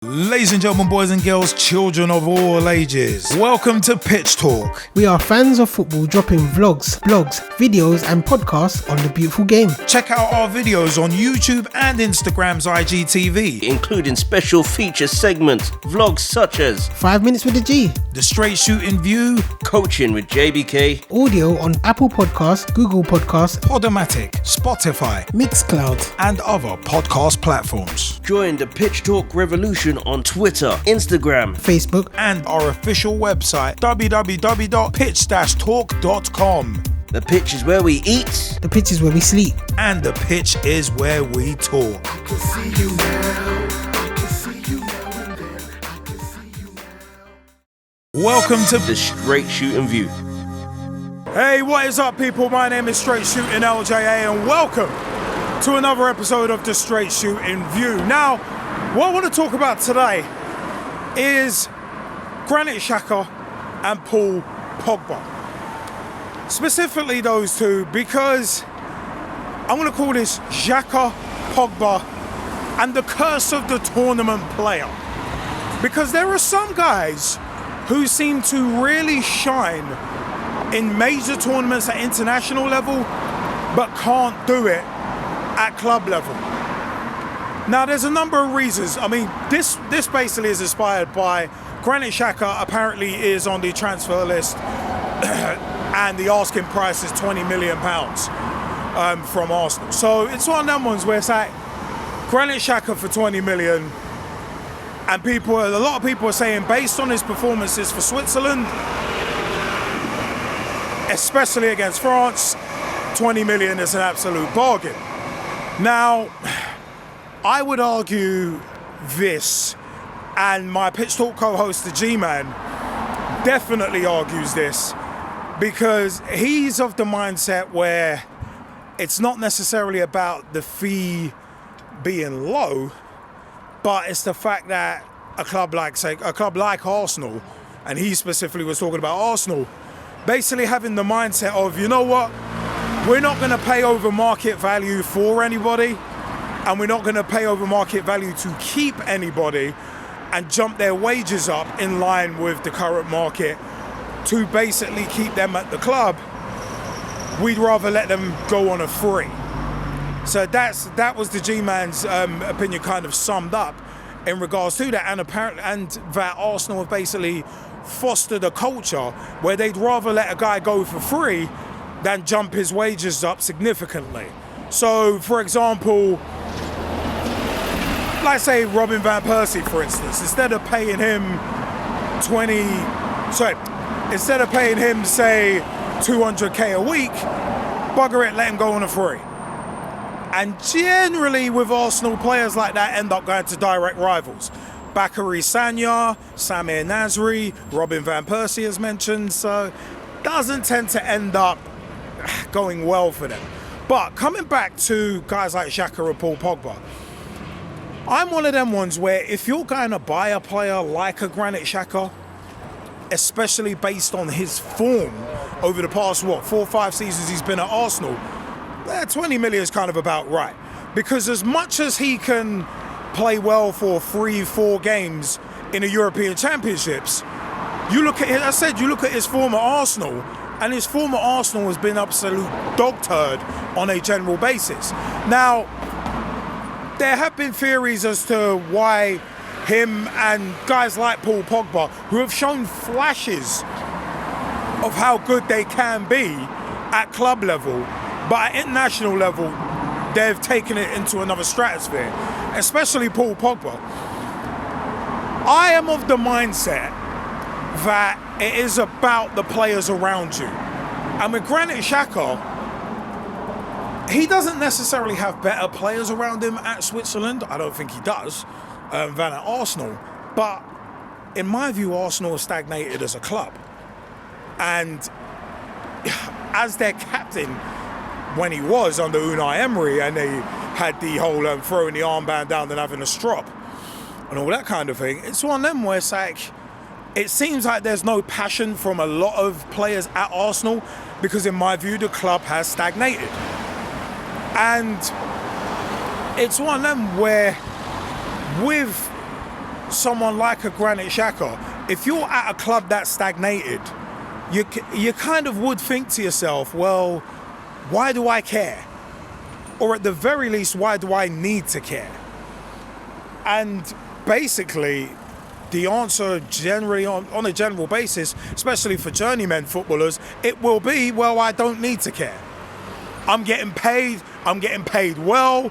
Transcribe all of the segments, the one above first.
Ladies and gentlemen, boys and girls, children of all ages, welcome to Pitch Talk. We are fans of football dropping vlogs, blogs, videos and podcasts on the beautiful game. Check out our videos on YouTube and Instagram's IGTV, including special feature segments, vlogs such as 5 Minutes with the G, the Straight Shootin View, Coaching with JBK, audio on Apple Podcasts, Google Podcasts, Podomatic, Spotify, Mixcloud and other podcast platforms. Join the Pitch Talk revolution on Twitter, Instagram, Facebook and our official website www.pitch-talk.com. The pitch is where we eat, the pitch is where we sleep, and the pitch is where we talk. I can see you now. I can see you now and then. I can see you now. Welcome to the Straight Shootin View. Hey, what is up, people? My name is Straight Shootin LJA, and welcome to another episode of the Straight Shootin View. Now, what I want to talk about today is Granit Xhaka and Paul Pogba. Specifically those two, because I'm going to call this Xhaka, Pogba, and the curse of the tournament player. Because there are some guys who seem to really shine in major tournaments at international level, but can't do it at club level. Now, there's a number of reasons. I mean, this basically is inspired by Granit Xhaka apparently is on the transfer list and the asking price is £20 million from Arsenal. So it's one of them ones where it's like Granit Xhaka for 20 million, and a lot of people are saying based on his performances for Switzerland, especially against France, 20 million is an absolute bargain. Now, I would argue this, and my Pitch Talk co-host, the G-Man, definitely argues this, because he's of the mindset where it's not necessarily about the fee being low, but it's the fact that a club like Arsenal, and he specifically was talking about Arsenal, basically having the mindset of, you know what, we're not going to pay over market value for anybody, and we're not going to pay over market value to keep anybody and jump their wages up in line with the current market to basically keep them at the club. We'd rather let them go on a free. So that was the G-Man's opinion kind of summed up in regards to that, and that Arsenal have basically fostered a culture where they'd rather let a guy go for free than jump his wages up significantly. So, for example, let's say Robin Van Persie, for instance, instead of paying him say 200k a week, bugger it, let him go on a free. And generally with Arsenal, players like that end up going to direct rivals. Bakary Sagna, Samir Nasri, Robin Van Persie as mentioned, so doesn't tend to end up going well for them. But coming back to guys like Xhaka and Paul Pogba, I'm one of them ones where if you're going to buy a player like a Granit Xhaka, especially based on his form over the past, 4 or 5 seasons he's been at Arsenal, 20 million is kind of about right. Because as much as he can play well for 3-4 games in the European Championships, you look at his former Arsenal, and his former Arsenal has been absolute dog turd on a general basis. Now, there have been theories as to why him and guys like Paul Pogba, who have shown flashes of how good they can be at club level, but at international level, they've taken it into another stratosphere, especially Paul Pogba. I am of the mindset that it is about the players around you. And with Granit Xhaka, he doesn't necessarily have better players around him at Switzerland. I don't think he does, than at Arsenal. But in my view, Arsenal has stagnated as a club. And as their captain, when he was under Unai Emery, and they had the whole throwing the armband down and having a strop and all that kind of thing, it's one of them where it's like, it seems like there's no passion from a lot of players at Arsenal, because in my view, the club has stagnated. And it's one of them where with someone like a Granit Xhaka, if you're at a club that's stagnated, you kind of would think to yourself, well, why do I care? Or at the very least, why do I need to care? And basically, the answer generally on a general basis, especially for journeyman footballers, it will be, well, I don't need to care. I'm getting paid well,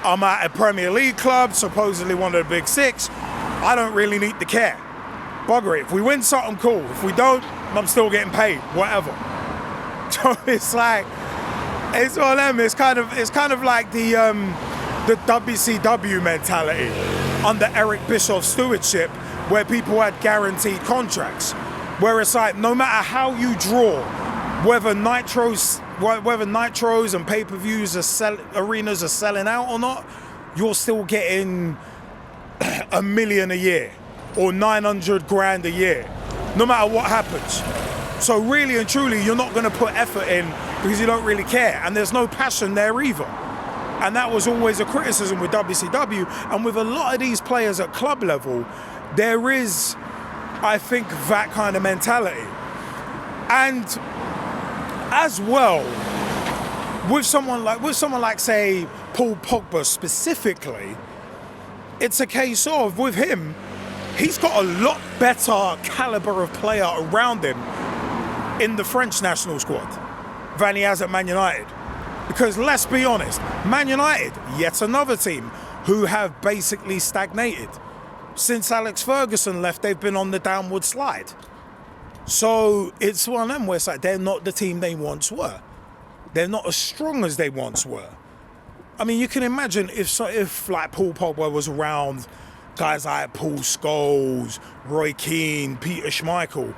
I'm at a Premier League club, supposedly one of the big six, I don't really need to care. Bugger it, if we win something, cool. If we don't, I'm still getting paid, whatever. So it's like, it's one of them, it's kind of like the WCW mentality under Eric Bischoff's stewardship, where people had guaranteed contracts, where it's like no matter how you draw, whether nitros and pay-per-views arenas are selling out or not, you're still getting $1 million a year or 900 grand a year, no matter what happens. So really and truly, you're not going to put effort in because you don't really care, and there's no passion there either. And that was always a criticism with WCW, and with a lot of these players at club level, there is, I think, that kind of mentality. And as well, with someone like say Paul Pogba specifically, it's a case of, with him, he's got a lot better caliber of player around him in the French national squad than he has at Man United. Because let's be honest, Man United, yet another team who have basically stagnated. Since Alex Ferguson left, they've been on the downward slide. So it's one of them where it's like they're not the team they once were. They're not as strong as they once were. I mean, you can imagine if like Paul Pogba was around, guys like Paul Scholes, Roy Keane, Peter Schmeichel,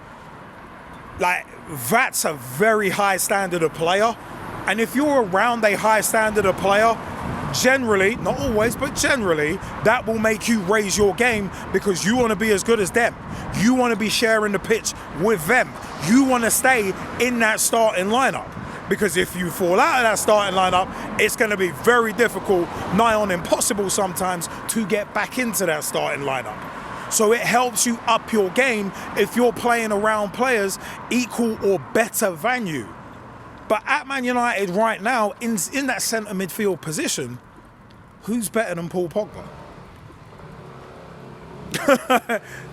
like that's a very high standard of player. And if you're around a high standard of player, generally, not always, but generally, that will make you raise your game because you want to be as good as them. You want to be sharing the pitch with them. You want to stay in that starting lineup. Because if you fall out of that starting lineup, it's going to be very difficult, nigh on impossible sometimes, to get back into that starting lineup. So it helps you up your game if you're playing around players equal or better than you. But at Man United right now, in that centre midfield position, who's better than Paul Pogba?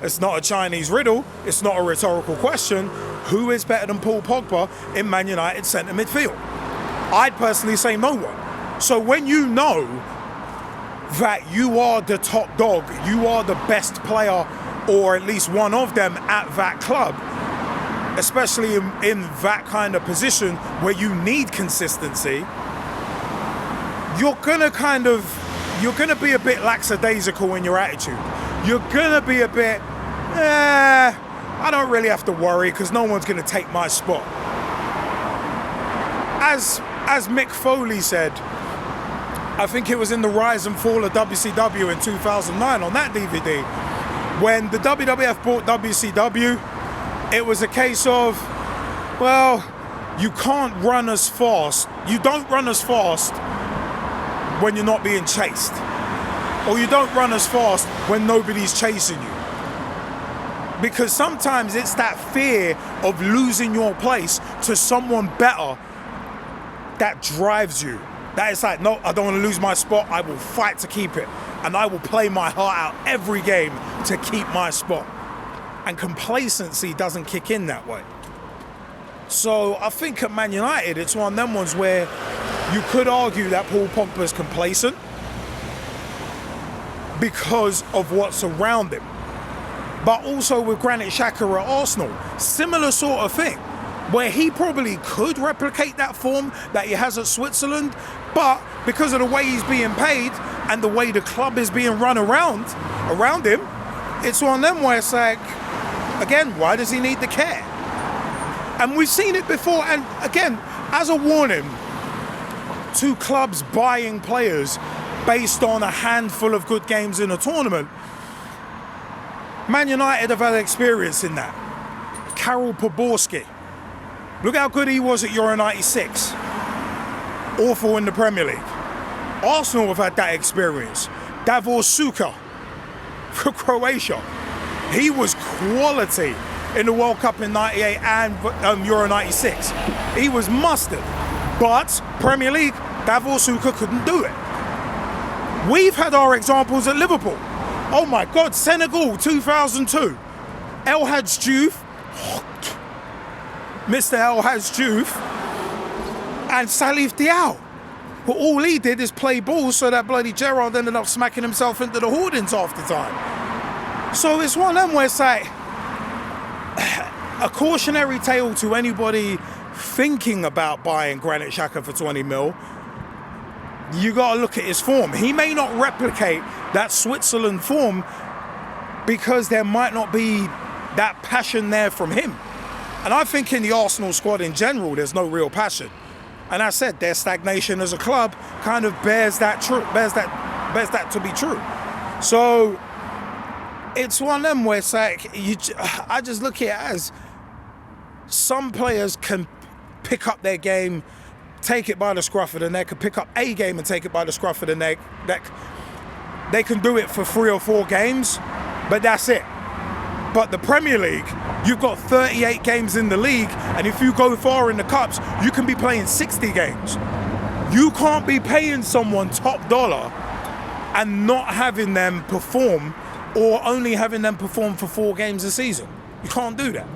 It's not a Chinese riddle. It's not a rhetorical question. Who is better than Paul Pogba in Man United centre midfield? I'd personally say no one. So when you know that you are the top dog, you are the best player, or at least one of them at that club, especially in that kind of position where you need consistency, you're gonna be a bit lackadaisical in your attitude. You're gonna be a bit, I don't really have to worry because no one's gonna take my spot. As Mick Foley said, I think it was in the Rise and Fall of WCW in 2009 on that DVD, when the WWF bought WCW, it was a case of, well, you can't run as fast. You don't run as fast when you're not being chased. Or you don't run as fast when nobody's chasing you. Because sometimes it's that fear of losing your place to someone better that drives you. That is like, no, I don't want to lose my spot. I will fight to keep it. And I will play my heart out every game to keep my spot. And complacency doesn't kick in that way. So I think at Man United, it's one of them ones where you could argue that Paul Pogba's complacent because of what's around him. But also with Granit Xhaka at Arsenal, similar sort of thing, where he probably could replicate that form that he has at Switzerland, but because of the way he's being paid and the way the club is being run around him, it's one of them where it's like, again, why does he need to care? And we've seen it before, and again, as a warning to clubs buying players based on a handful of good games in a tournament, Man United have had experience in that. Karol Poborski, look how good he was at Euro 96. Awful in the Premier League. Arsenal have had that experience. Davor Suker, for Croatia. He was quality in the World Cup in 98 and Euro 96. He was mustard. But Premier League, Davor Suker couldn't do it. We've had our examples at Liverpool. Oh my God, Senegal 2002. El Hadj Diouf, Mr. El Hadj Diouf, and Salif Diao. But all he did is play ball so that bloody Gerrard ended up smacking himself into the hoardings half the time. So it's one of them where it's like a cautionary tale to anybody thinking about buying Granit Xhaka for 20 mil. You got to look at his form. He may not replicate that Switzerland form because there might not be that passion there from him. And I think in the Arsenal squad in general, there's no real passion. And I said their stagnation as a club kind of bears that to be true. So it's one of them where it's like I just look at it as some players can pick up their game, take it by the scruff of the neck, and pick up a game and take it by the scruff of the neck. They can do it for 3 or 4 games, but that's it. But the Premier League, you've got 38 games in the league, and if you go far in the cups, you can be playing 60 games. You can't be paying someone top dollar and not having them perform, or only having them perform for 4 games a season. You can't do that.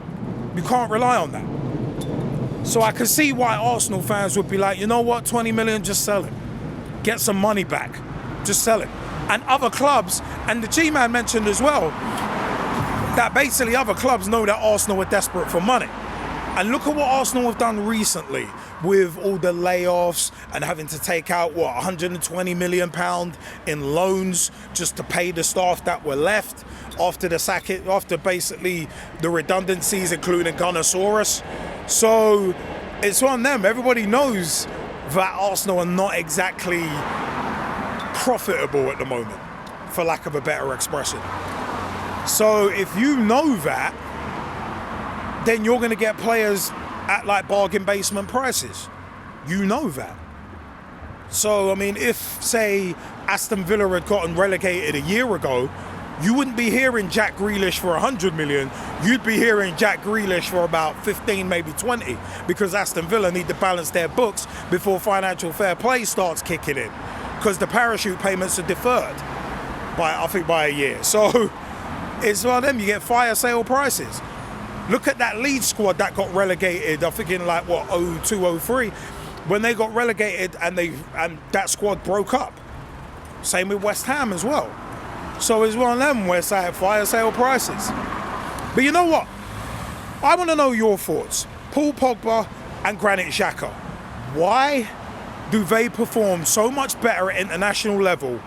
You can't rely on that. So I can see why Arsenal fans would be like, you know what, 20 million, just sell it. Get some money back. Just sell it. And other clubs, and the G-Man mentioned as well, that basically other clubs know that Arsenal are desperate for money. And look at what Arsenal have done recently with all the layoffs and having to take out, £120 million in loans just to pay the staff that were left after basically the redundancies, including Gunnosaurus. So it's one of them. Everybody knows that Arsenal are not exactly profitable at the moment, for lack of a better expression. So if you know that, then you're going to get players at like bargain basement prices. You know that. So, I mean, if, say, Aston Villa had gotten relegated a year ago, you wouldn't be hearing Jack Grealish for 100 million. You'd be hearing Jack Grealish for about 15, maybe 20, because Aston Villa need to balance their books before financial fair play starts kicking in, because the parachute payments are deferred by a year. So it's one of them, you get fire sale prices. Look at that Leeds squad that got relegated, I think in like, 02, 03, when they got relegated and that squad broke up. Same with West Ham as well. So it's one of them where it's like fire sale prices. But you know what? I want to know your thoughts. Paul Pogba and Granit Xhaka. Why do they perform so much better at international level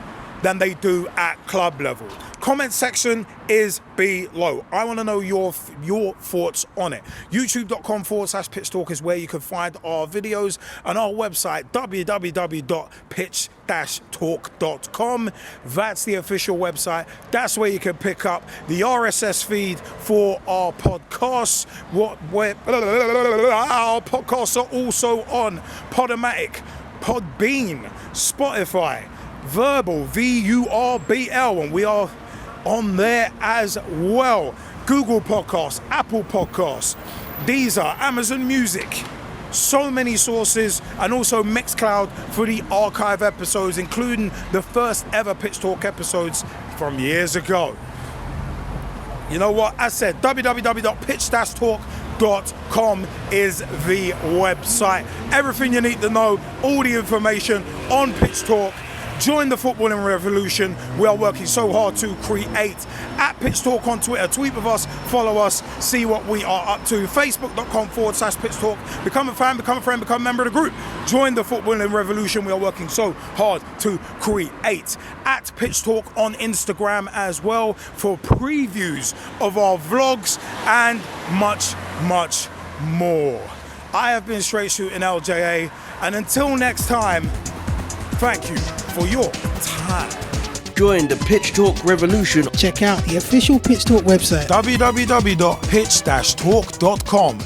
than they do at club level? Comment section is below. I want to know your thoughts on it. youtube.com/pitchtalk is where you can find our videos, and our website www.pitch-talk.com. That's the official website. That's where you can pick up the RSS feed for our podcasts. Our podcasts are also on Podomatic, Podbean, Spotify, Verbal, VURBL, and we are on there as well. Google Podcasts, Apple Podcasts, Deezer, Amazon Music, so many sources, and also Mixcloud for the archive episodes, including the first ever Pitch Talk episodes from years ago. You know what? I said www.pitch-talk.com is the website. Everything you need to know, all the information on Pitch Talk. Join the footballing revolution. We are working so hard to create. At Pitch Talk on Twitter, tweet with us, follow us, see what we are up to. Facebook.com/Pitch Talk. Become a fan, become a friend, become a member of the group. Join the footballing revolution. We are working so hard to create. At Pitch Talk on Instagram as well for previews of our vlogs and much, much more. I have been Straight Shootin LJA, and until next time, thank you for your time. Join the Pitch Talk revolution. Check out the official Pitch Talk website. www.pitch-talk.com